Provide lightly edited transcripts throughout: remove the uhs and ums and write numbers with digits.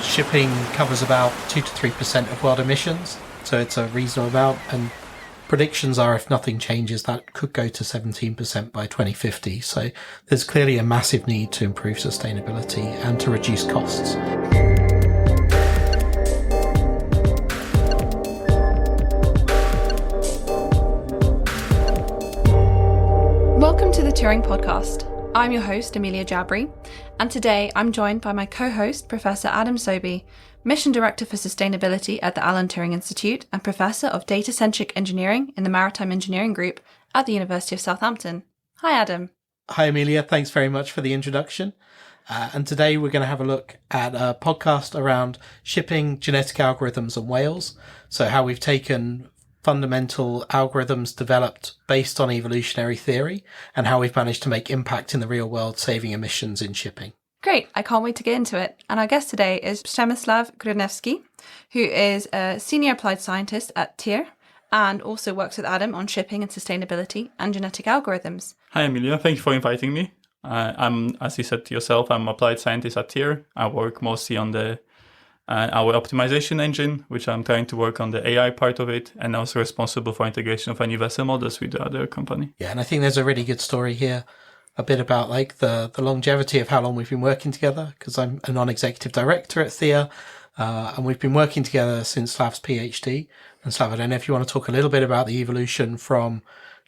Shipping covers about 2 to 3% of world emissions, so it's a reasonable amount, and predictions are if nothing changes that could go to 17% by 2050. So there's clearly a massive need to improve sustainability and to reduce costs. Welcome to the Turing Podcast. I'm your host, Amelia Jabry, and today I'm joined by my co-host, Professor Adam Sobey, Mission Director for Sustainability at the Alan Turing Institute and Professor of Data-Centric Engineering in the Maritime Engineering Group at the University of Southampton. Hi, Adam. Hi, Amelia. Thanks very much for the introduction. And today we're going to have a look at a podcast around shipping, genetic algorithms and whales. So how we've taken fundamental algorithms developed based on evolutionary theory and how we've managed to make impact in the real world, saving emissions in shipping. Great, I can't wait to get into it. And our guest today is Przemyslaw Grudniewski, who is a senior applied scientist at Theyr and also works with Adam on shipping and sustainability and genetic algorithms. Hi, Amelia. Thank you for inviting me. I'm, as you said to yourself, I'm an applied scientist at Theyr. I work mostly on our optimization engine, which I'm trying to work on the AI part of it, and also responsible for integration of any vessel models with the other company. Yeah, and I think there's a really good story here, a bit about like the longevity of how long we've been working together, because I'm a non-executive director at Theyr, and we've been working together since Slav's PhD. And Slav, I don't know if you want to talk a little bit about the evolution from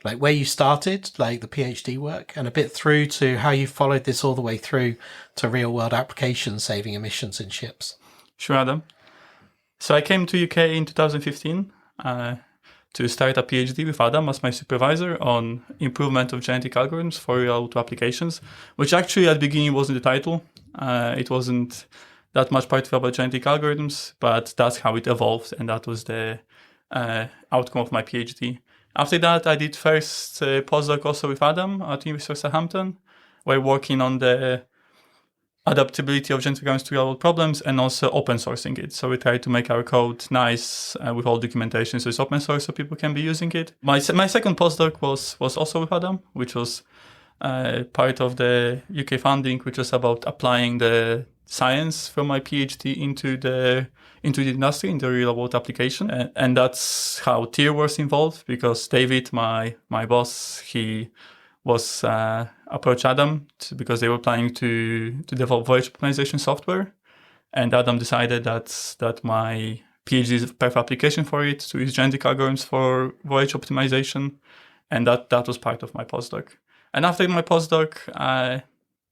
like where you started, like the PhD work, and a bit through to how you followed this all the way through to real world applications saving emissions in ships. Sure, Adam. So I came to UK in 2015 to start a PhD with Adam as my supervisor on improvement of genetic algorithms for real-world applications, which actually at the beginning wasn't the title. It wasn't that much part about genetic algorithms, but that's how it evolved, and that was the outcome of my PhD. After that, I did first postdoc also with Adam at University of Southampton, where working on the adaptability of genetic algorithms to real-world problems and also open sourcing it. So we tried to make our code nice with all documentation, so it's open source so people can be using it. My second postdoc was also with Adam, which was part of the UK funding, which was about applying the science from my PhD into the industry, in the real-world application. And that's how Theyr was involved, because David, my boss, he was approached Adam because they were planning to develop voyage optimization software, and Adam decided that my PhD is a perfect application for it, to use genetic algorithms for voyage optimization, and that was part of my postdoc. And after my postdoc,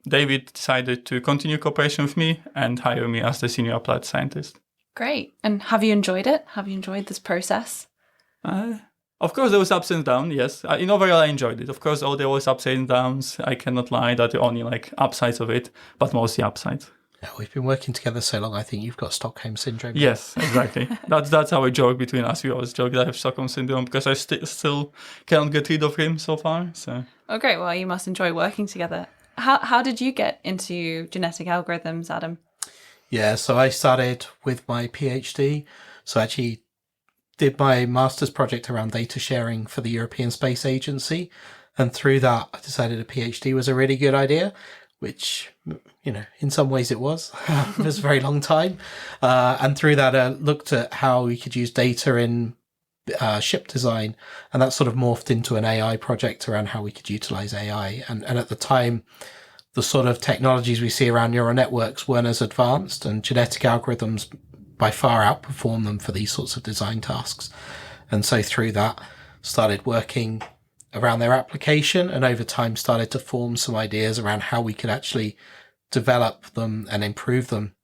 David decided to continue cooperation with me and hire me as the senior applied scientist. Great. And have you enjoyed it? Have you enjoyed this process? Of course, there was ups and downs, yes. In overall, I enjoyed it. Of course, there was ups and downs. I cannot lie that there are only like upsides of it, but mostly upsides. Yeah, we've been working together so long, I think you've got Stockholm Syndrome. Yes, exactly. That's how we joke between us. We always joke that I have Stockholm Syndrome because I still cannot get rid of him so far. So. Oh, great. Well, you must enjoy working together. How did you get into genetic algorithms, Adam? Yeah, so I started with my PhD. So I actually did my master's project around data sharing for the European Space Agency. And through that, I decided a PhD was a really good idea, which, you know, in some ways it was. It was a very long time. And through that, I looked at how we could use data in ship design. And that sort of morphed into an AI project around how we could utilize AI. And at the time, the sort of technologies we see around neural networks weren't as advanced, and genetic algorithms by far outperform them for these sorts of design tasks. And so through that, started working around their application, and over time started to form some ideas around how we could actually develop them and improve them,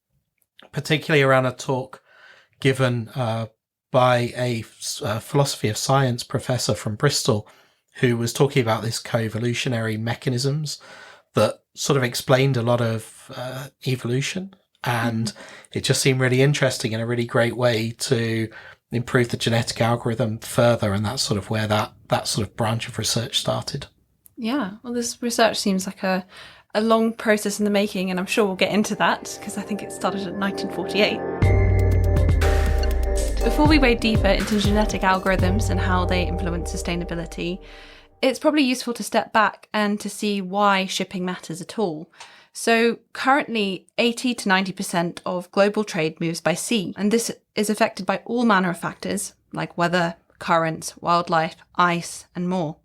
particularly around a talk given by a philosophy of science professor from Bristol, who was talking about this co-evolutionary mechanisms that sort of explained a lot of evolution. And it just seemed really interesting and a really great way to improve the genetic algorithm further. And that's sort of where that sort of branch of research started. Yeah, well, this research seems like a long process in the making, and I'm sure we'll get into that because I think it started in 1948. Before we wade deeper into genetic algorithms and how they influence sustainability, it's probably useful to step back and to see why shipping matters at all. So currently 80 to 90% of global trade moves by sea, and this is affected by all manner of factors like weather, currents, wildlife, ice, and more.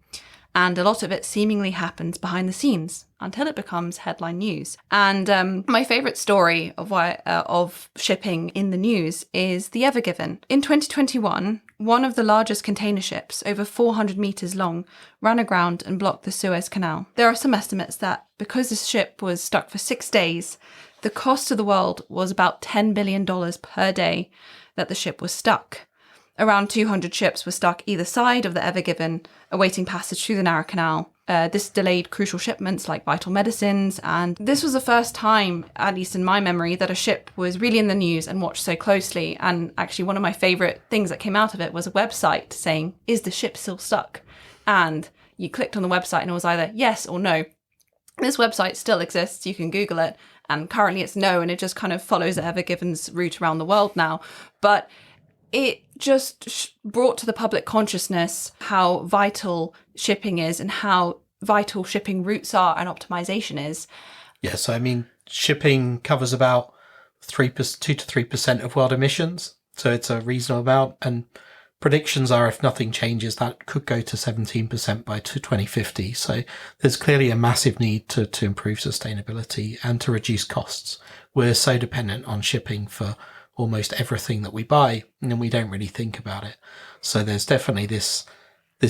And a lot of it seemingly happens behind the scenes until it becomes headline news. And my favourite story of shipping in the news is the Ever Given. In 2021, one of the largest container ships, over 400 metres long, ran aground and blocked the Suez Canal. There are some estimates that because this ship was stuck for 6 days, the cost to the world was about $10 billion per day that the ship was stuck. Around 200 ships were stuck either side of the Ever Given, awaiting passage through the narrow canal. This delayed crucial shipments like vital medicines, and this was the first time, at least in my memory, that a ship was really in the news and watched so closely. And actually one of my favourite things that came out of it was a website saying, "Is the ship still stuck?" And you clicked on the website and it was either yes or no. This website still exists, you can Google it, and currently it's no, and it just kind of follows the Ever Given's route around the world now. But it just brought to the public consciousness how vital shipping is and how vital shipping routes are and optimization is. Yeah, so I mean, shipping covers about 2 to 3% of world emissions. So it's a reasonable amount. And predictions are if nothing changes, that could go to 17% by 2050. So there's clearly a massive need to improve sustainability and to reduce costs. We're so dependent on shipping for almost everything that we buy, and we don't really think about it. So there's definitely this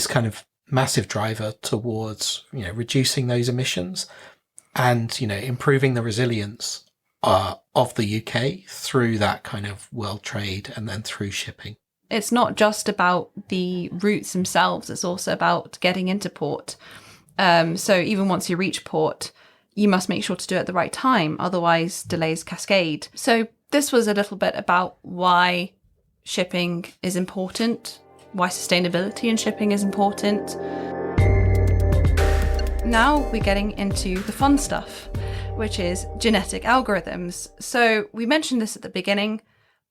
kind of massive driver towards, reducing those emissions and, improving the resilience of the UK through that kind of world trade and then through shipping. It's not just about the routes themselves, it's also about getting into port. So even once you reach port, you must make sure to do it at the right time, otherwise delays cascade. So this was a little bit about why shipping is important, why sustainability in shipping is important. Now we're getting into the fun stuff, which is genetic algorithms. So we mentioned this at the beginning,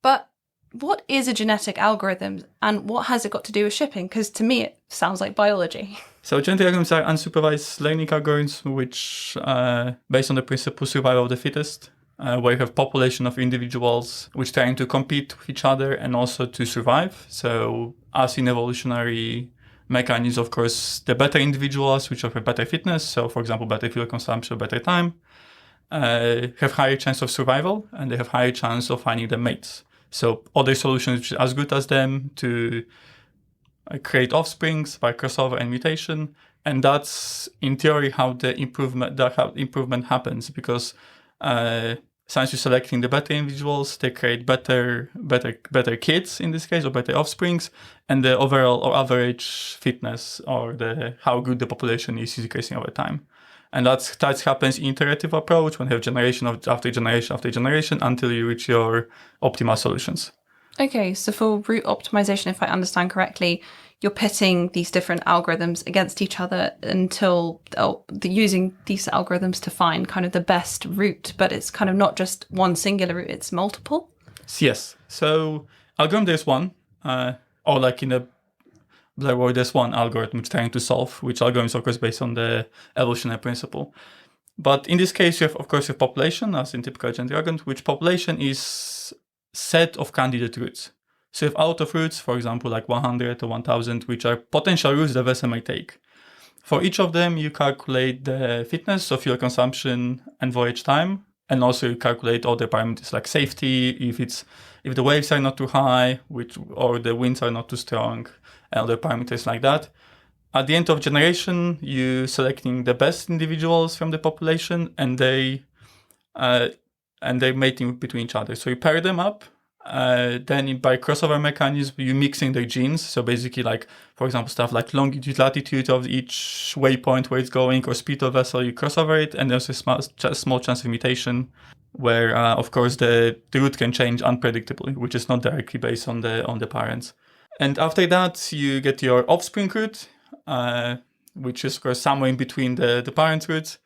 but what is a genetic algorithm and what has it got to do with shipping? Because to me, it sounds like biology. So genetic algorithms are unsupervised learning algorithms which based on the principle survival of the fittest. Where you have population of individuals which trying to compete with each other and also to survive. So as in evolutionary mechanisms, of course, the better individuals which offer better fitness, so for example, better fuel consumption, better time, have higher chance of survival and they have higher chance of finding the mates. So other solutions which are as good as them to create offsprings by crossover and mutation. And that's in theory how the improvement happens, because since you're selecting the better individuals, they create better kids in this case, or better offsprings, and the overall or average fitness or how good the population is decreasing over time. And that happens in iterative approach when you have generation after generation after generation until you reach your optimal solutions. Okay, so for route optimization, if I understand correctly, you're pitting these different algorithms against each other until using these algorithms to find kind of the best route, but it's kind of not just one singular route, it's multiple? Yes. So algorithm, there's one, or like in a Blair word, there's one algorithm which trying to solve, which algorithm is of course based on the evolutionary principle. But in this case, you have, of course, your population, as in typical genetic algorithm, which population is set of candidate routes. So if out of routes, for example, like 100 or 1000, which are potential routes the vessel may take. For each of them, you calculate the fitness, so fuel consumption and voyage time, and also you calculate other parameters like safety, if the waves are not too high, or the winds are not too strong, and other parameters like that. At the end of generation, you selecting the best individuals from the population, and they mating between each other. So you pair them up. Then by crossover mechanism, you mixing their genes. So basically, like, for example, stuff like longitude, latitude of each waypoint where it's going, or speed of vessel, you crossover it, and there's a small chance of mutation where, of course, the route can change unpredictably, which is not directly based on the parents. And after that, you get your offspring route, which is, of course, somewhere in between the parent routes.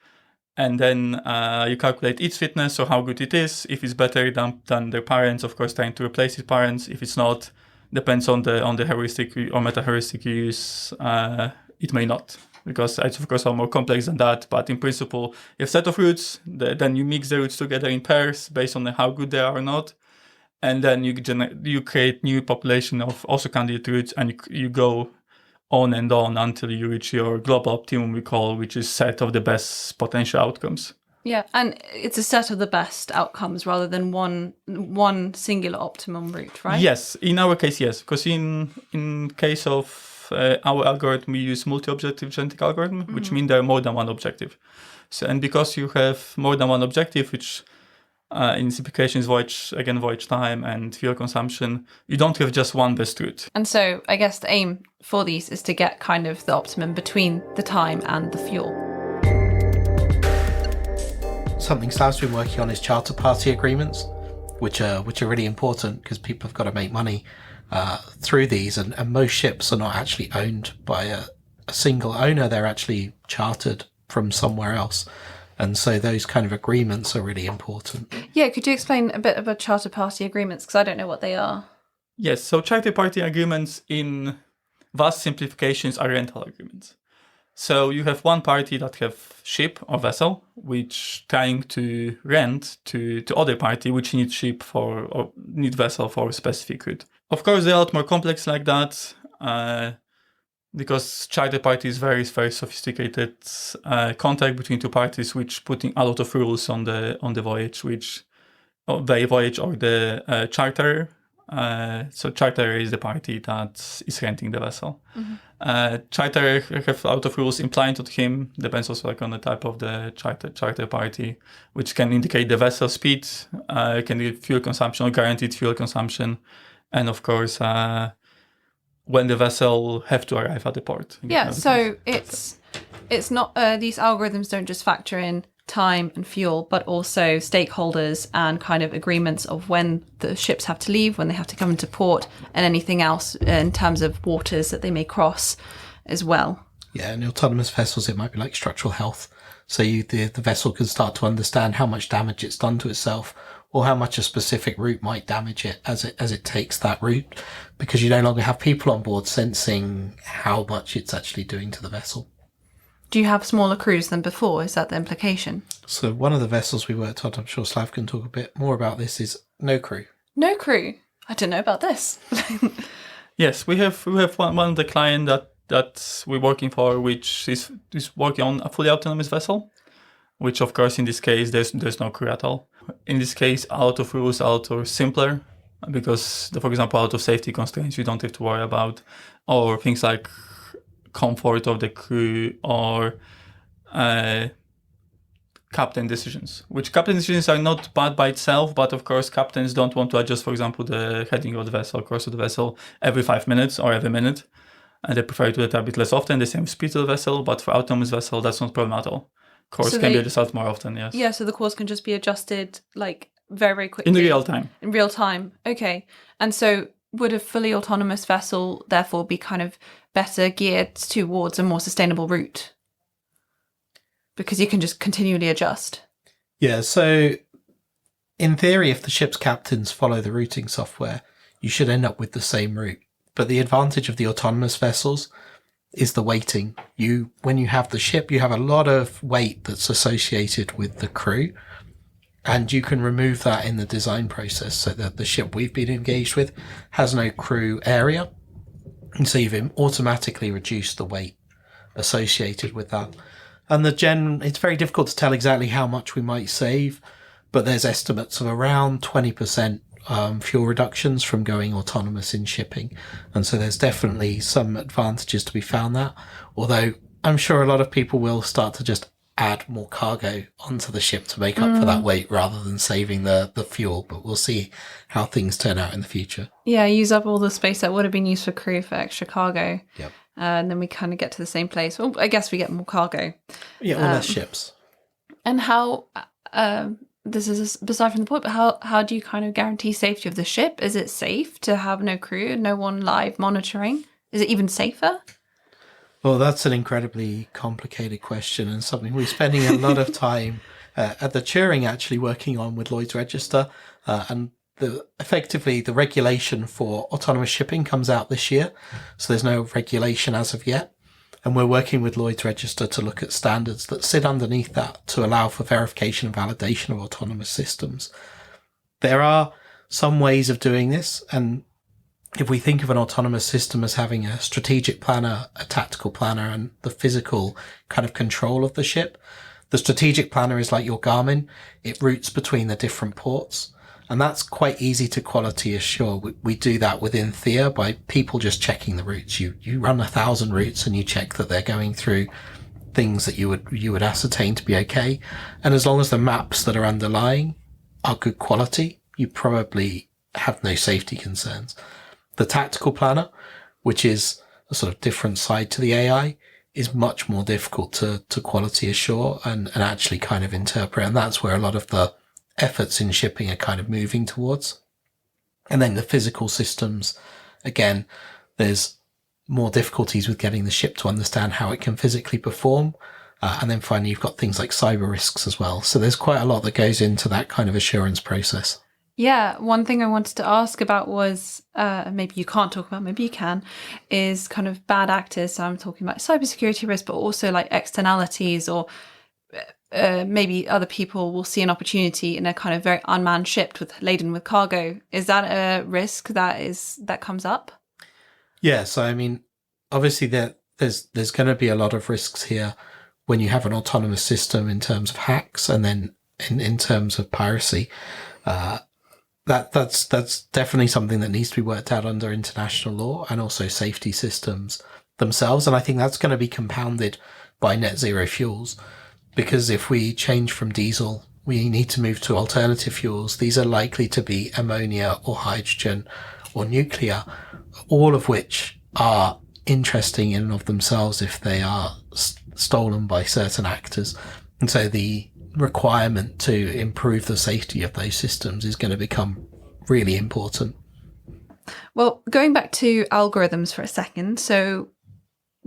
And then you calculate its fitness, so how good it is. If it's better than their parents, of course, trying to replace its parents. If it's not, depends on the heuristic or meta heuristic you use. It may not. because it's of course are more complex than that. But in principle, you have a set of routes, then you mix the routes together in pairs based on how good they are or not. And then you create new population of also candidate routes, and you go on and on until you reach your global optimum, we call, which is set of the best potential outcomes. Yeah, and it's a set of the best outcomes rather than one singular optimum route, right? Yes, in our case, yes, because in case of our algorithm, we use multi-objective genetic algorithm, which means there are more than one objective. So, and because you have more than one objective, which in simplification is voyage time and fuel consumption, you don't have just one best route. And so I guess the aim for these is to get kind of the optimum between the time and the fuel. Something Slaw's been working on is charter party agreements, which are really important because people have got to make money through these, and most ships are not actually owned by a single owner. They're actually chartered from somewhere else. And so those kind of agreements are really important. Yeah, could you explain a bit about charter party agreements? Because I don't know what they are. Yes, so charter party agreements in vast simplifications are rental agreements. So you have one party that have ship or vessel, which trying to rent to other party, which need ship for or need vessel for a specific route. Of course, they're a lot more complex like that, because charter party is very, very sophisticated contract between two parties, which putting a lot of rules on the voyage, the voyage or the charter. So charter is the party that is renting the vessel. Charter have a lot of rules implied to him, depends also on the type of the charter party, which can indicate the vessel speed, can be fuel consumption or guaranteed fuel consumption, and of course when the vessel have to arrive at the port. Yeah, so it's not these algorithms don't just factor in time and fuel, but also stakeholders and kind of agreements of when the ships have to leave, when they have to come into port, and anything else in terms of waters that they may cross as well. Yeah, in autonomous vessels, it might be like structural health. So the vessel can start to understand how much damage it's done to itself, or how much a specific route might damage it as it takes that route, because you no longer have people on board sensing how much it's actually doing to the vessel. Do you have smaller crews than before? Is that the implication? So one of the vessels we worked on, I'm sure Slav can talk a bit more about this, is no crew. No crew? I don't know about this. Yes, we have one of the client that we're working for, which is working on a fully autonomous vessel, which of course in this case there's no crew at all. In this case, a lot of rules are simpler because, for example, out of safety constraints you don't have to worry about, or things like comfort of the crew or captain decisions, which captain decisions are not bad by itself, but of course captains don't want to adjust, for example, the heading of the vessel, course of the vessel every 5 minutes or every minute, and they prefer to do that a bit less often, the same speed of the vessel. But for autonomous vessel, that's not a problem at all. Course so can be adjusted more often, yes. Yeah, so the course can just be adjusted like very, very quickly. In real time. In real time, okay. And so would a fully autonomous vessel therefore be kind of better geared towards a more sustainable route? Because you can just continually adjust. Yeah, so in theory, if the ship's captains follow the routing software, you should end up with the same route. But the advantage of the autonomous vessels is the weighting. When you have the ship, you have a lot of weight that's associated with the crew, and you can remove that in the design process so that the ship we've been engaged with has no crew area. And so you've automatically reduced the weight associated with that. And it's very difficult to tell exactly how much we might save, but there's estimates of around 20% fuel reductions from going autonomous in shipping. And so there's definitely some advantages to be found that, although I'm sure a lot of people will start to just add more cargo onto the ship to make up for that weight rather than saving the fuel. But we'll see how things turn out in the future. Yeah, use up all the space that would have been used for crew for extra cargo. Yep. And then we kind of get to the same place. Well, I guess we get more cargo. Yeah, or less ships. And how, this is beside from the point, but how do you kind of guarantee safety of the ship? Is it safe to have no crew, no one live monitoring? Is it even safer? Well, that's an incredibly complicated question, and something we're spending a lot of time at the Turing actually working on with Lloyd's Register. And effectively the regulation for autonomous shipping comes out this year. So there's no regulation as of yet. And we're working with Lloyd's Register to look at standards that sit underneath that to allow for verification and validation of autonomous systems. There are some ways of doing this, and if we think of an autonomous system as having a strategic planner, a tactical planner, and the physical kind of control of the ship, the strategic planner is like your Garmin. It routes between the different ports, and that's quite easy to quality assure. We do that within Theyr by people just checking the routes. You run 1,000 routes and you check that they're going through things that you would ascertain to be okay. And as long as the maps that are underlying are good quality, you probably have no safety concerns. The tactical planner, which is a sort of different side to the AI, is much more difficult to quality assure and actually kind of interpret. And that's where a lot of the efforts in shipping are kind of moving towards. And then the physical systems, again, there's more difficulties with getting the ship to understand how it can physically perform. And then finally, you've got things like cyber risks as well. So there's quite a lot that goes into that kind of assurance process. Yeah, one thing I wanted to ask about was, maybe you can't talk about, maybe you can, is kind of bad actors. So I'm talking about cybersecurity risk, but also like externalities, or maybe other people will see an opportunity in a kind of very unmanned ship laden with cargo. Is that a risk that comes up? Yeah, so I mean, obviously there's going to be a lot of risks here when you have an autonomous system in terms of hacks, and then in terms of piracy. That's definitely something that needs to be worked out under international law, and also safety systems themselves. And I think that's going to be compounded by net zero fuels, because if we change from diesel, we need to move to alternative fuels. These are likely to be ammonia or hydrogen or nuclear, all of which are interesting in and of themselves if they are stolen by certain actors. And so the requirement to improve the safety of those systems is going to become really important. Well, going back to algorithms for a second, so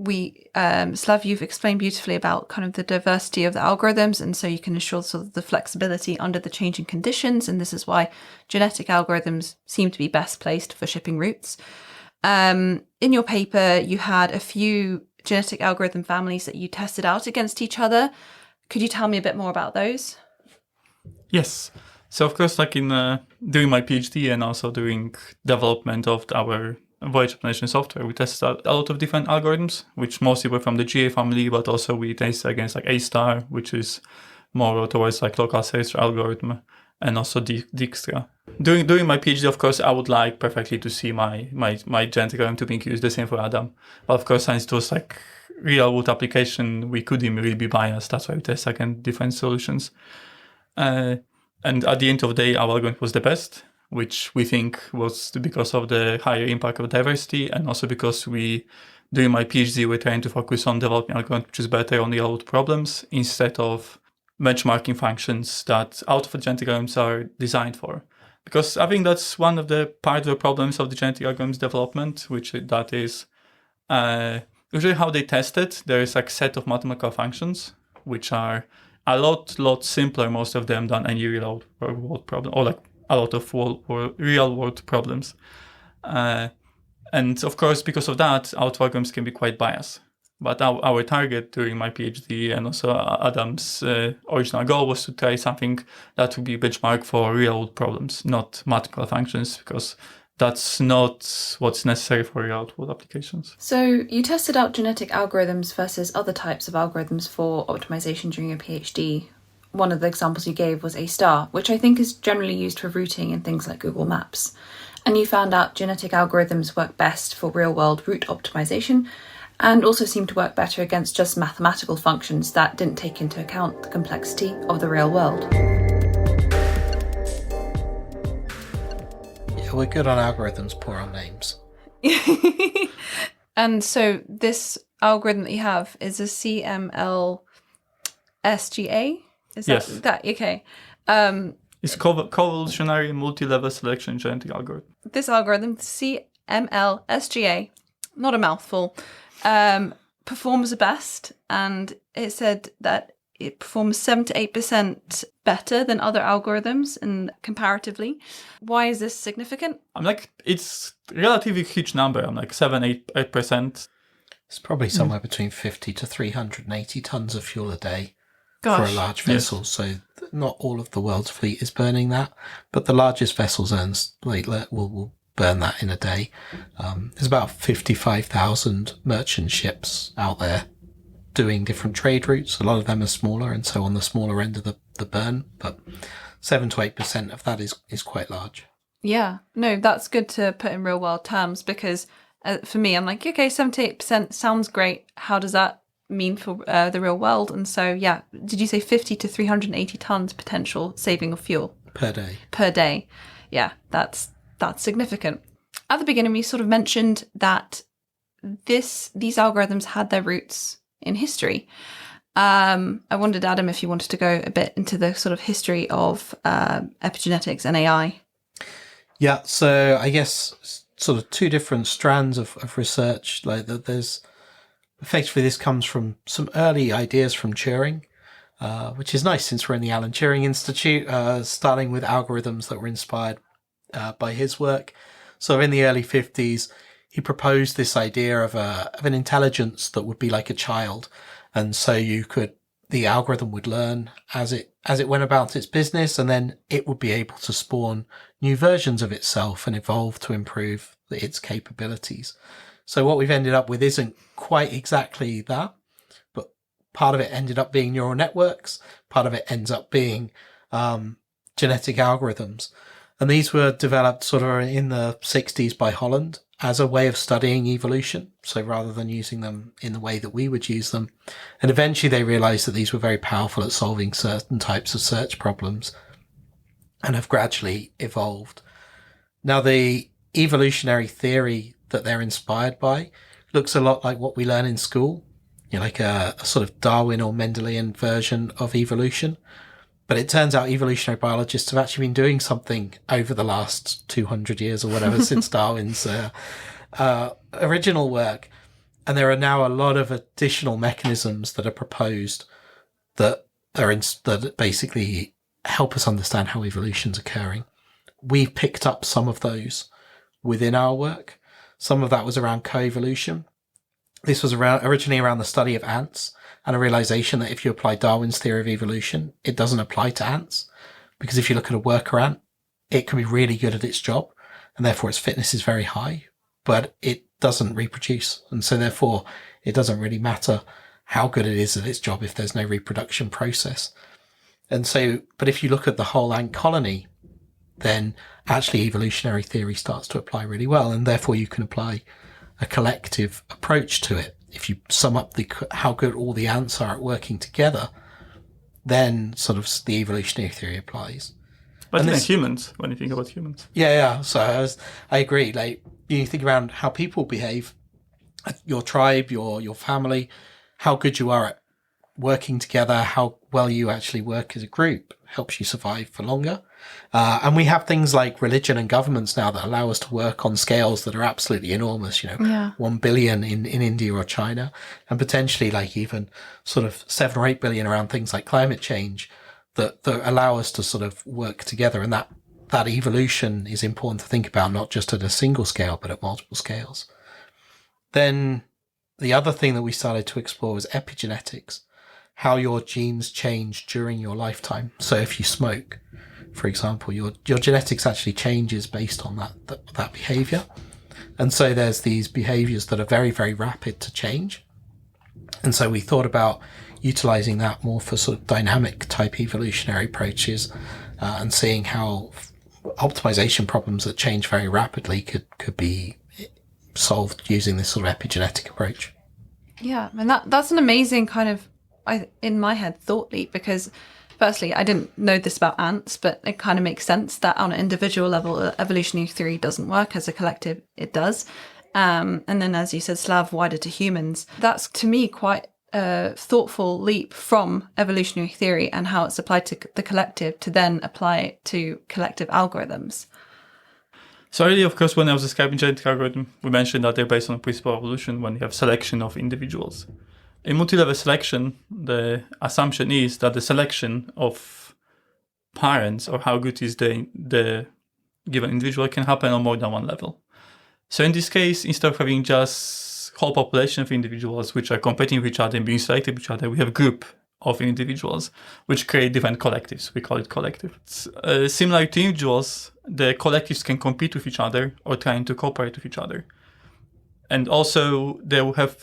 Slav, you've explained beautifully about kind of the diversity of the algorithms, and so you can ensure sort of the flexibility under the changing conditions, and this is why genetic algorithms seem to be best placed for shipping routes. In your paper, you had a few genetic algorithm families that you tested out against each other. Could you tell me a bit more about those? Yes. So of course, like in doing my PhD and also doing development of our voyage optimization software, we tested out a lot of different algorithms, which mostly were from the GA family, but also we tested against like A*, which is more towards like local sales algorithm, and also Dijkstra. During my PhD, of course, I would like perfectly to see my genetic algorithm to be used, the same for Adam. But of course, since it was like real world application, we couldn't really be biased. That's why we test against different solutions. And at the end of the day, our algorithm was the best, which we think was because of the higher impact of diversity, and also because during my PhD, we're trying to focus on developing algorithm which is better on real world problems instead of benchmarking functions that out of genetic algorithms are designed for. Because I think that's one of the part of the problems of the genetic algorithms development, that is usually how they test it. There is like a set of mathematical functions which are a lot simpler, most of them, than any real world problem, or like a lot of real world problems. And of course, because of that, our algorithms can be quite biased. But our target during my PhD and also Adam's original goal was to try something that would be benchmark for real world problems, not mathematical functions, because that's not what's necessary for real world applications. So you tested out genetic algorithms versus other types of algorithms for optimization during your PhD. One of the examples you gave was A*, which I think is generally used for routing in things like Google Maps. And you found out genetic algorithms work best for real-world route optimization, and also seem to work better against just mathematical functions that didn't take into account the complexity of the real world. Yeah, we're good on algorithms, poor on names. And so this algorithm that you have is a cMLSGA? Is yes. that okay? It's Evolutionary multi-level selection genetic algorithm. This algorithm, cMLSGA, not a mouthful, performs the best, and it said that it performs 7 to 8% better than other algorithms and comparatively. Why is this significant? It's relatively huge number. 7-8%. It's probably somewhere between 50 to 380 tons of fuel a day for Gosh. a large vessel. So not all of the world's fleet is burning that, but the largest vessels will burn that in a day. There's about 55,000 merchant ships out there doing different trade routes. A lot of them are smaller, and so on the smaller end of the burn, but 7 to 8% of that is quite large. Yeah, no, that's good to put in real world terms, because for me, I'm like, okay, 78% sounds great. How does that mean for the real world? And so, yeah, did you say 50 to 380 tons potential saving of fuel? Per day. Per day. Yeah, that's significant. At the beginning, we sort of mentioned that these algorithms had their roots in history. I wondered, Adam, if you wanted to go a bit into the sort of history of epigenetics and AI. Yeah, so I guess sort of two different strands of research. Like that, there's effectively this comes from some early ideas from Turing, which is nice since we're in the Alan Turing Institute, starting with algorithms that were inspired by his work. So in the early 50s, he proposed this idea of an intelligence that would be like a child, and so the algorithm would learn as it went about its business, and then it would be able to spawn new versions of itself and evolve to improve its capabilities. So what we've ended up with isn't quite exactly that, but part of it ended up being neural networks, part of it ends up being genetic algorithms. And these were developed sort of in the 60s by Holland as a way of studying evolution. So rather than using them in the way that we would use them. And eventually they realized that these were very powerful at solving certain types of search problems and have gradually evolved. Now, the evolutionary theory that they're inspired by looks a lot like what we learn in school, like a sort of Darwin or Mendelian version of evolution. But it turns out evolutionary biologists have actually been doing something over the last 200 years or whatever since Darwin's original work. And there are now a lot of additional mechanisms that are proposed that basically help us understand how evolution's occurring. We've picked up some of those within our work. Some of that was around coevolution. This was originally around the study of ants, and a realization that if you apply Darwin's theory of evolution, it doesn't apply to ants. Because if you look at a worker ant, it can be really good at its job, and therefore its fitness is very high, but it doesn't reproduce. And so therefore, it doesn't really matter how good it is at its job if there's no reproduction process. And so, but if you look at the whole ant colony, then actually evolutionary theory starts to apply really well, and therefore you can apply a collective approach to it. If you sum up how good all the ants are at working together, then sort of the evolutionary theory applies. But even humans, when you think about humans. Yeah. So I agree. Like, you think around how people behave, your tribe, your family, how good you are at working together, how well you actually work as a group helps you survive for longer. And we have things like religion and governments now that allow us to work on scales that are absolutely enormous, 1 billion in India or China, and potentially like even sort of 7 or 8 billion around things like climate change that allow us to sort of work together. And that evolution is important to think about, not just at a single scale, but at multiple scales. Then the other thing that we started to explore was epigenetics, how your genes change during your lifetime. So if you smoke, for example, your genetics actually changes based on that behavior. And so there's these behaviors that are very, very rapid to change. And so we thought about utilizing that more for sort of dynamic type evolutionary approaches, and seeing how optimization problems that change very rapidly could be solved using this sort of epigenetic approach. Yeah, and that's an amazing kind of, in my head, thought leap, because firstly, I didn't know this about ants, but it kind of makes sense that on an individual level, evolutionary theory doesn't work. As a collective, it does. And then, as you said, Slav, wider to humans. That's, to me, quite a thoughtful leap from evolutionary theory and how it's applied to the collective to then apply it to collective algorithms. So earlier, of course, when I was describing genetic algorithm, we mentioned that they're based on the principle of evolution when you have selection of individuals. In multi-level selection, the assumption is that the selection of parents, or how good is the given individual, can happen on more than one level. So in this case, instead of having just whole population of individuals which are competing with each other and being selected with each other. We have a group of individuals which create different collectives. We call it collective. Similar to individuals, the collectives can compete with each other or trying to cooperate with each other. And also they will have,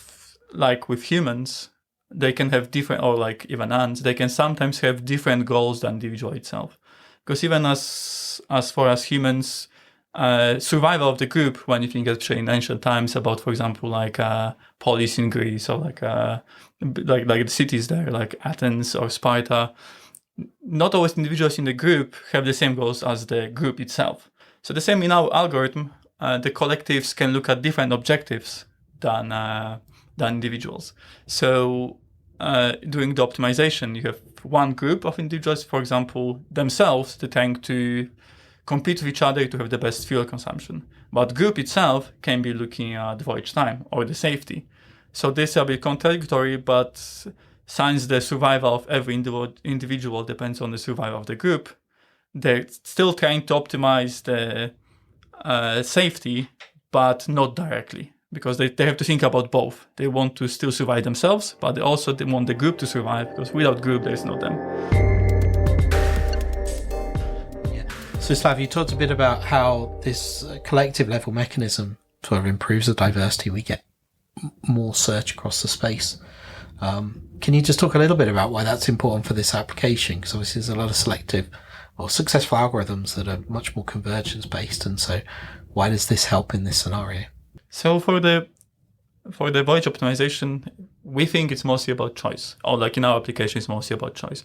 like with humans, they can have different, or like even ants, they can sometimes have different goals than the individual itself. Because even as far as humans, survival of the group, when you think actually in ancient times about, for example, like polis in Greece, or like the cities there, like Athens or Sparta, not always individuals in the group have the same goals as the group itself. So the same in our algorithm, the collectives can look at different objectives than individuals. So during the optimization, you have one group of individuals, for example, themselves, that trying to compete with each other to have the best fuel consumption. But group itself can be looking at voyage time or the safety. So this is a bit contradictory, but since the survival of every individual depends on the survival of the group, they're still trying to optimize the safety, but not directly, because they have to think about both. They want to still survive themselves, but they also want the group to survive, because without group, there is no them. So, Slav, you talked a bit about how this collective level mechanism sort of improves the diversity. We get more search across the space. Can you just talk a little bit about why that's important for this application? Because obviously there's a lot of selective or successful algorithms that are much more convergence-based. And so why does this help in this scenario? So for the voyage optimization, we think it's mostly about choice. Or like in our application, it's mostly about choice.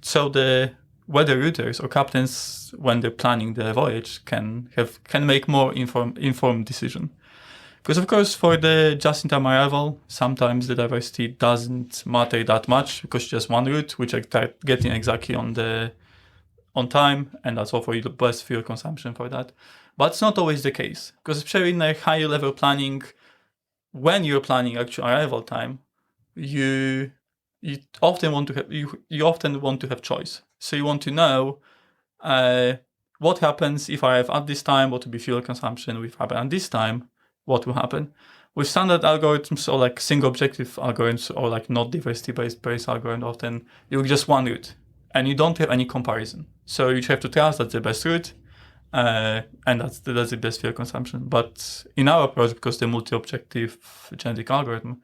So the weather routers or captains, when they're planning the voyage, can make more informed decision. Because of course, for the just-in-time arrival, sometimes the diversity doesn't matter that much, because just one route, which are getting exactly on time, and that's all for you, the best fuel consumption for that. But it's not always the case, because especially in a higher level planning, when you're planning actual arrival time, you often want to have choice. So you want to know what happens if I arrive at this time, what will be fuel consumption. If I arrive at this time, what will happen? With standard algorithms, or like single objective algorithms, or like not diversity-based algorithm, often you just one route and you don't have any comparison. So you have to trust that's the best route, and that's the best fuel consumption. But in our approach, because the multi-objective genetic algorithm,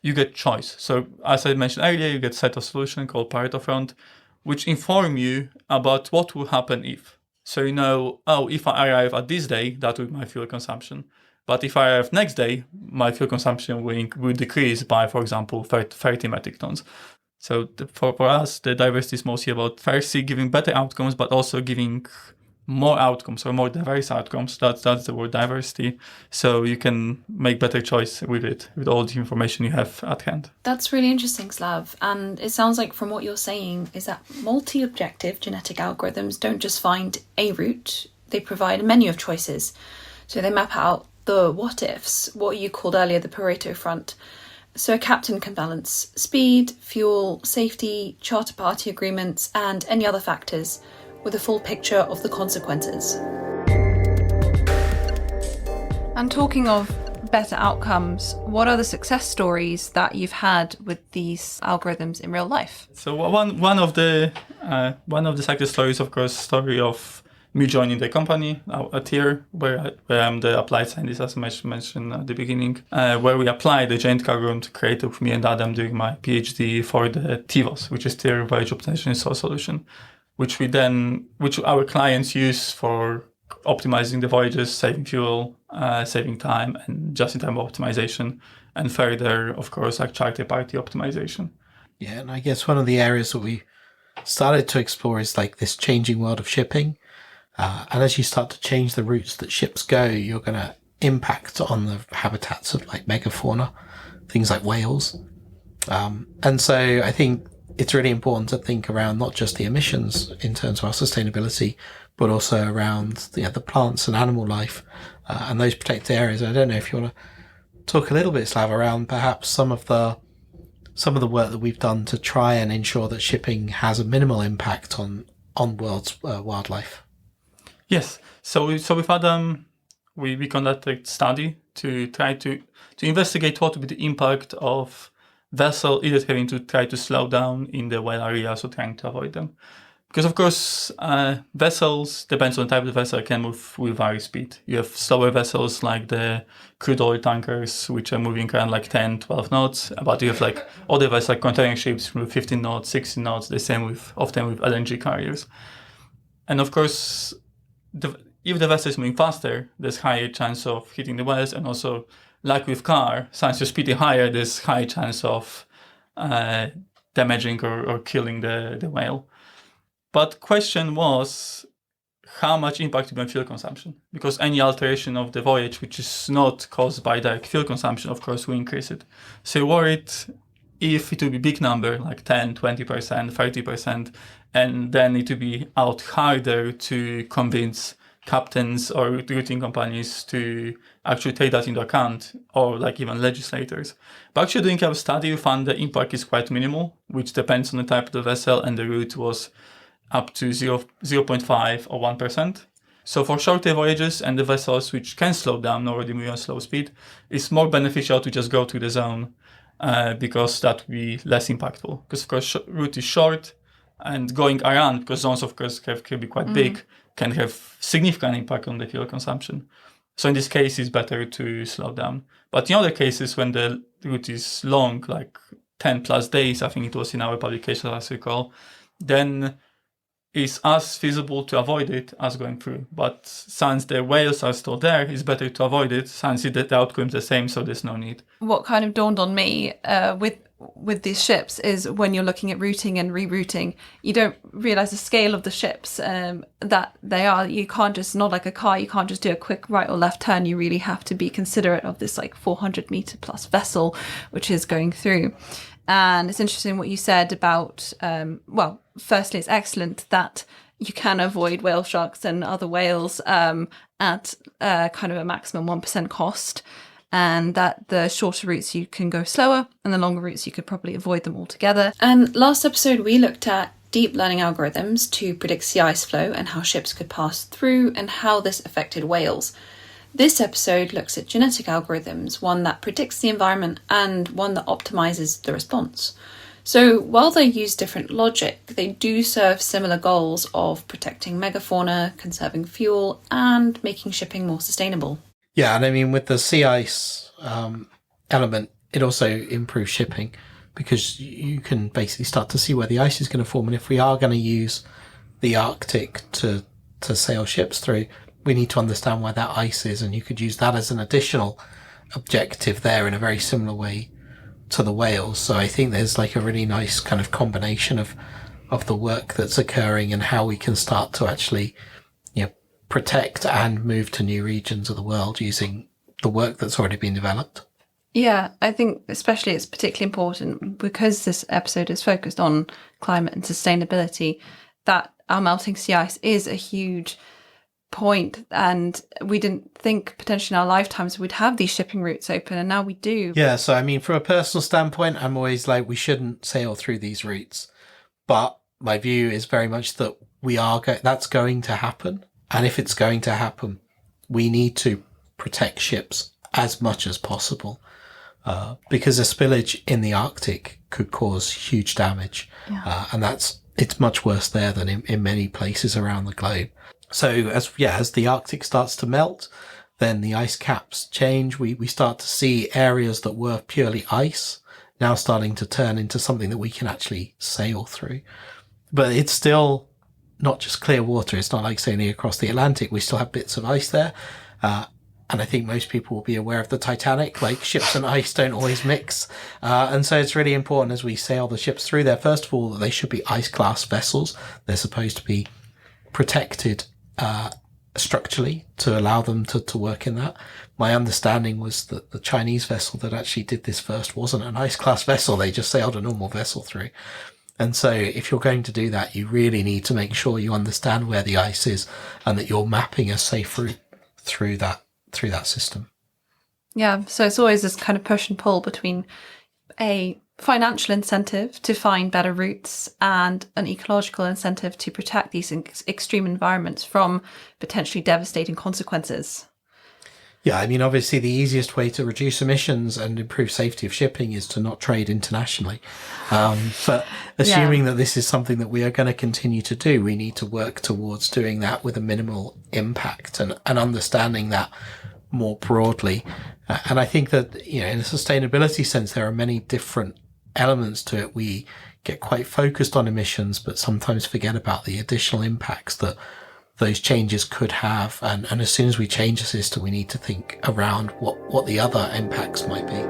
you get choice. So as I mentioned earlier, you get set of solution called Pareto front, which inform you about what will happen if. So you know, if I arrive at this day, that will be my fuel consumption. But if I arrive next day, my fuel consumption will decrease by, for example, 30 metric tons. So for us, the diversity is mostly about firstly giving better outcomes, but also giving more outcomes or more diverse outcomes. That's the word diversity. So you can make better choice with it, with all the information you have at hand. That's really interesting, Slav. And it sounds like from what you're saying is that multi-objective genetic algorithms don't just find a route, they provide a menu of choices. So they map out the what ifs, what you called earlier the Pareto front. So a captain can balance speed, fuel, safety, charter party agreements, and any other factors with a full picture of the consequences. And talking of better outcomes, what are the success stories that you've had with these algorithms in real life? So one of the success stories, of course, story of me joining the company at Theyr, where I'm the applied scientist, as I mentioned at the beginning, where we applied the genetic algorithm to create with me and Adam during my PhD for the TIVOS, which is Theyr Voyage Optimization Source Solution, which our clients use for optimizing the voyages, saving fuel, saving time, and just-in-time optimization, and further, of course, like charter party optimization. Yeah, and I guess one of the areas that we started to explore is like this changing world of shipping. And as you start to change the routes that ships go, you're going to impact on the habitats of like megafauna, things like whales. And so I think it's really important to think around not just the emissions in terms of our sustainability, but also around the plants and animal life and those protected areas. I don't know if you want to talk a little bit, Slav, around perhaps some of the work that we've done to try and ensure that shipping has a minimal impact on world's wildlife. Yes. So with Adam, we conducted a study to try to investigate what would be the impact of vessel either having to try to slow down in the whale areas or trying to avoid them. Because, of course, vessels, depends on the type of the vessel, can move with various speed. You have slower vessels like the crude oil tankers, which are moving around like 10, 12 knots. But you have like other vessels like container ships move 15 knots, 16 knots, the same often with LNG carriers. And, of course, if the vessel is moving faster, there's higher chance of hitting the whales. And also, like with car, since you're speeding higher, there's high chance of damaging or killing the whale. But question was how much impact would be on fuel consumption? Because any alteration of the voyage, which is not caused by direct fuel consumption, of course, will increase it. So you're worried if it will be a big number, like 10, 20%, 30%, and then it will be out harder to convince captains or routing companies to actually take that into account, or like even legislators. But actually doing a study, we found the impact is quite minimal, which depends on the type of the vessel, and the route was up to 0.5 or 1%. So for shorter voyages and the vessels which can slow down, already moving on slow speed, it's more beneficial to just go to the zone because that will be less impactful. Because of course route is short, and going around, because zones of course can be quite big, can have significant impact on the fuel consumption. So in this case, it's better to slow down. But in other cases, when the route is long, like 10 plus days, I think it was in our publication, as I recall, then it's as feasible to avoid it as going through. But since the whales are still there, it's better to avoid it since the outcome is the same, so there's no need. What kind of dawned on me with these ships is when you're looking at routing and rerouting, you don't realise the scale of the ships that they are. You can't just, not like a car, you can't just do a quick right or left turn. You really have to be considerate of this like 400 metre plus vessel which is going through. And it's interesting what you said about, firstly, it's excellent that you can avoid whale sharks and other whales at kind of a maximum 1% cost, and that the shorter routes you can go slower, and the longer routes you could probably avoid them altogether. And last episode, we looked at deep learning algorithms to predict sea ice flow and how ships could pass through and how this affected whales. This episode looks at genetic algorithms, one that predicts the environment and one that optimises the response. So while they use different logic, they do serve similar goals of protecting megafauna, conserving fuel, and making shipping more sustainable. Yeah, and I mean, with the sea ice element, it also improves shipping because you can basically start to see where the ice is going to form. And if we are going to use the Arctic to sail ships through, we need to understand where that ice is, and you could use that as an additional objective there in a very similar way to the whales. So I think there's like a really nice kind of combination of the work that's occurring and how we can start to actually, protect and move to new regions of the world using the work that's already been developed. Yeah, I think especially it's particularly important because this episode is focused on climate and sustainability, that our melting sea ice is a huge point, and we didn't think potentially in our lifetimes we'd have these shipping routes open, and now we do. Yeah, so I mean, from a personal standpoint, I'm always like, we shouldn't sail through these routes, but my view is very much that that's going to happen, and if it's going to happen, we need to protect ships as much as possible, because a spillage in the Arctic could cause huge damage, and it's much worse there than in many places around the globe. So as the Arctic starts to melt, then the ice caps change. We start to see areas that were purely ice now starting to turn into something that we can actually sail through. But it's still not just clear water. It's not like sailing across the Atlantic. We still have bits of ice there. And I think most people will be aware of the Titanic, like ships and ice don't always mix. And so it's really important as we sail the ships through there, first of all, that they should be ice-class vessels. They're supposed to be protected structurally to allow them to work in that. My understanding was that the Chinese vessel that actually did this first wasn't an ice-class vessel. They just sailed a normal vessel through. And so if you're going to do that, you really need to make sure you understand where the ice is and that you're mapping a safe route through that system. Yeah, so it's always this kind of push and pull between a financial incentive to find better routes and an ecological incentive to protect these extreme environments from potentially devastating consequences. Yeah, I mean, obviously the easiest way to reduce emissions and improve safety of shipping is to not trade internationally. But assuming that this is something that we are going to continue to do, we need to work towards doing that with a minimal impact and understanding that more broadly. And I think that, you know, in a sustainability sense, there are many different elements to it. We get quite focused on emissions, but sometimes forget about the additional impacts that those changes could have. And as soon as we change the system, we need to think around what the other impacts might be.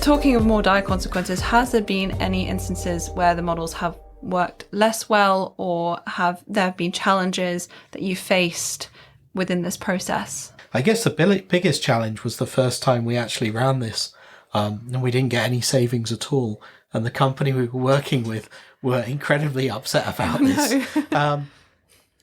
Talking of more dire consequences, has there been any instances where the models have worked less well, or have there been challenges that you faced within this process? I guess the biggest challenge was the first time we actually ran this, and we didn't get any savings at all. And the company we were working with were incredibly upset about this.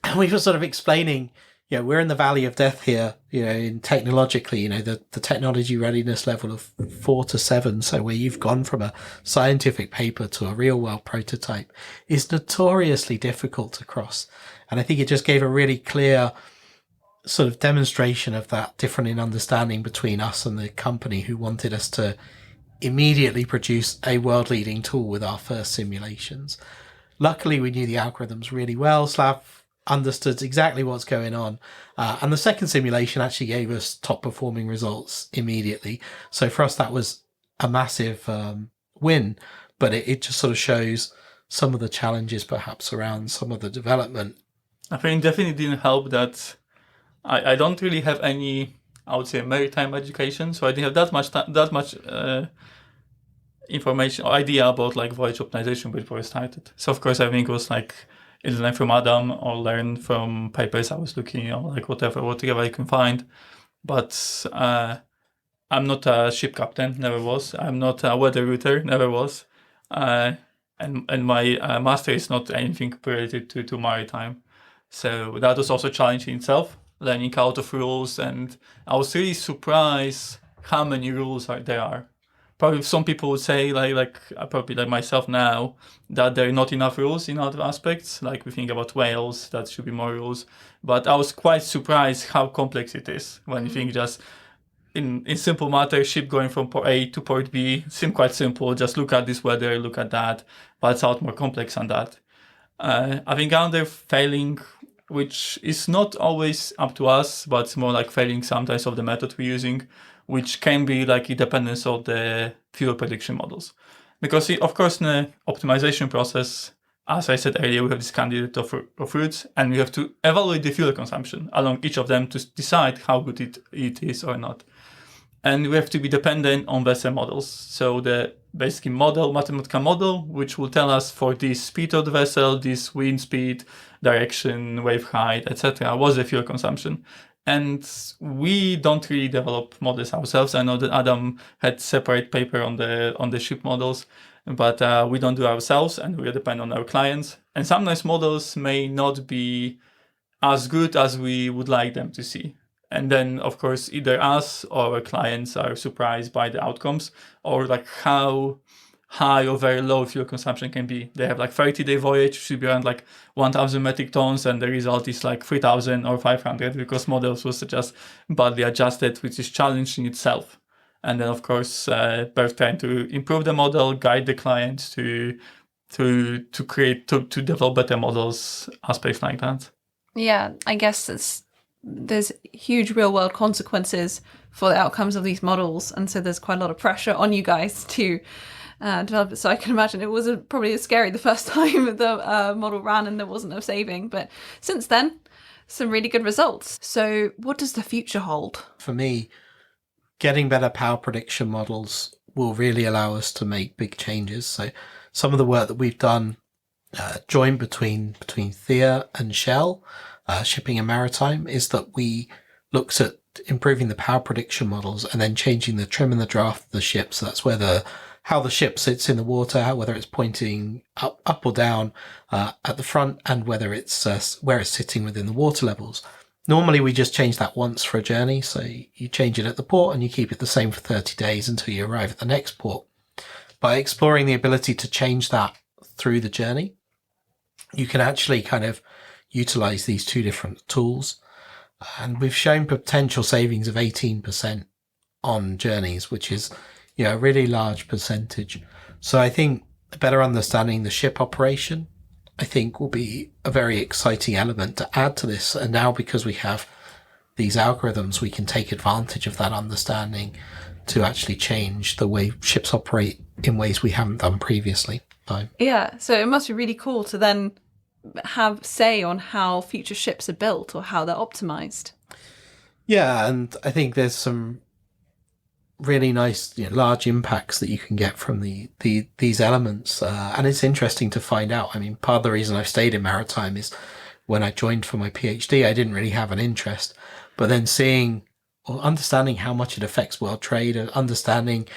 And we were sort of explaining, you know, we're in the valley of death here, you know, in technologically, you know, the technology readiness level of 4 to 7. So where you've gone from a scientific paper to a real world prototype is notoriously difficult to cross. And I think it just gave a really clear sort of demonstration of that difference in understanding between us and the company who wanted us to immediately produce a world leading tool with our first simulations. Luckily, we knew the algorithms really well. Slav understood exactly what's going on. And the second simulation actually gave us top performing results immediately. So for us, that was a massive win, but it just sort of shows some of the challenges perhaps around some of the development. I think it definitely didn't help that I don't really have any, I would say, maritime education. So I didn't have that much information or idea about like voyage optimization before I started. So of course, everything was like either learn from Adam or learn from papers I was looking, or like whatever I can find. But I'm not a ship captain, never was. I'm not a weather router, never was. And my master is not anything related to maritime. So that was also challenging in itself, learning out of rules. And I was really surprised how many rules there are. Probably some people would say, probably like myself now, that there are not enough rules in other aspects. Like we think about whales, that should be more rules. But I was quite surprised how complex it is when you think just in simple matter, ship going from port A to port B seem quite simple. Just look at this weather, look at that. But it's a lot more complex than that. I think under failing, which is not always up to us, but it's more like failing sometimes of the method we're using, which can be like a dependence of the fuel prediction models. Because of course in the optimization process, as I said earlier, we have this candidate of routes, and we have to evaluate the fuel consumption along each of them to decide how good it is or not. And we have to be dependent on vessel models. So the basically mathematical model, which will tell us for this speed of the vessel, this wind speed, direction, wave height, etc., what's the fuel consumption. And we don't really develop models ourselves. I know that Adam had separate paper on the ship models, but we don't do ourselves, and we depend on our clients. And sometimes models may not be as good as we would like them to see. And then, of course, either us or our clients are surprised by the outcomes, or like how high or very low fuel consumption can be. They have like 30-day voyage, should be around like 1,000 metric tons, and the result is like 3,000 or 500 because models was just badly adjusted, which is challenging itself. And then, of course, we're trying to improve the model, guide the client to develop better models, aspects like that. Yeah, I guess there's huge real world consequences for the outcomes of these models, and so there's quite a lot of pressure on you guys to develop it. So I can imagine it was probably scary the first time the model ran and there wasn't a saving, but since then some really good results. So what does the future hold? For me, getting better power prediction models will really allow us to make big changes. So some of the work that we've done joined between Theyr and Shell, shipping and maritime, is that we looked at improving the power prediction models and then changing the trim and the draft of the ship. So that's where how the ship sits in the water, whether it's pointing up or down at the front, and whether it's where it's sitting within the water levels. Normally, we just change that once for a journey. So you change it at the port and you keep it the same for 30 days until you arrive at the next port. By exploring the ability to change that through the journey, you can actually kind of utilize these two different tools. And we've shown potential savings of 18% on journeys, which is, a really large percentage. So I think better understanding the ship operation, I think, will be a very exciting element to add to this. And now, because we have these algorithms, we can take advantage of that understanding to actually change the way ships operate in ways we haven't done previously. Yeah, so it must be really cool to then have say on how future ships are built or how they're optimized. Yeah, and I think there's some really nice, large impacts that you can get from these elements. And it's interesting to find out. I mean, part of the reason I've stayed in maritime is when I joined for my PhD, I didn't really have an interest. But then seeing or understanding how much it affects world trade, understanding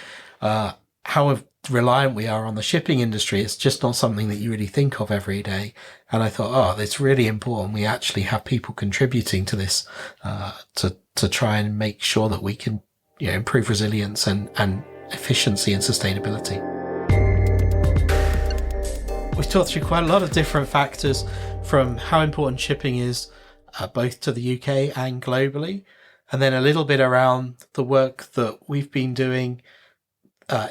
how reliant we are on the shipping industry, it's just not something that you really think of every day. And I thought, it's really important we actually have people contributing to this to try and make sure that we can improve resilience and efficiency and sustainability. We've talked through quite a lot of different factors, from how important shipping is both to the UK and globally, and then a little bit around the work that we've been doing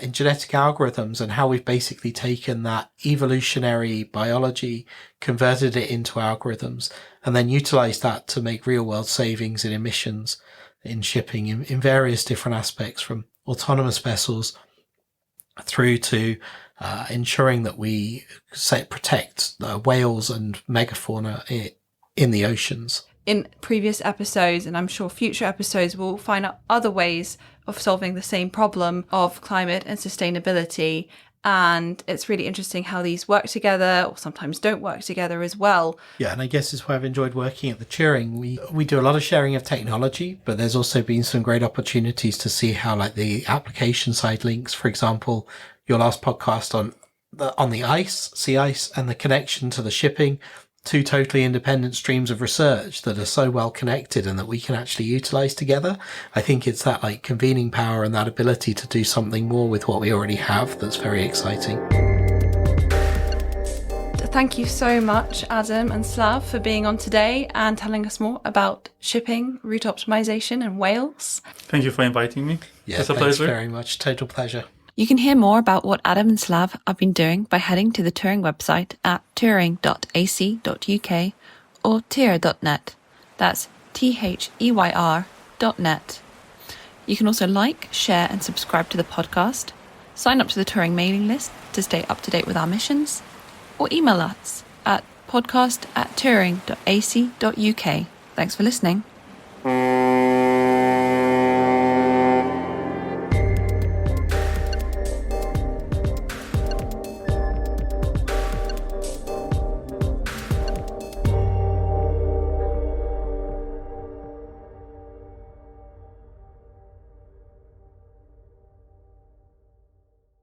in genetic algorithms and how we've basically taken that evolutionary biology, converted it into algorithms, and then utilized that to make real world savings in emissions in shipping in various different aspects, from autonomous vessels through to ensuring that we protect whales and megafauna in the oceans. In previous episodes, and I'm sure future episodes, we'll find out other ways of solving the same problem of climate and sustainability. And it's really interesting how these work together, or sometimes don't work together as well. Yeah, and I guess it's why I've enjoyed working at the Turing. We do a lot of sharing of technology, but there's also been some great opportunities to see how, like, the application side links. For example, your last podcast on the sea ice, and the connection to the shipping. Two totally independent streams of research that are so well connected and that we can actually utilize together. I think it's that convening power and that ability to do something more with what we already have that's very exciting. Thank you so much, Adam and Slav, for being on today and telling us more about shipping, route optimization and whales. Thank you for inviting me. Yeah, it's a thanks pleasure. Very much. Total pleasure. You can hear more about what Adam and Slav have been doing by heading to the Turing website at turing.ac.uk or Theyr.net. That's THEYR.net. You can also like, share and subscribe to the podcast, sign up to the Turing mailing list to stay up to date with our missions, or email us at podcast@turing.ac.uk. Thanks for listening.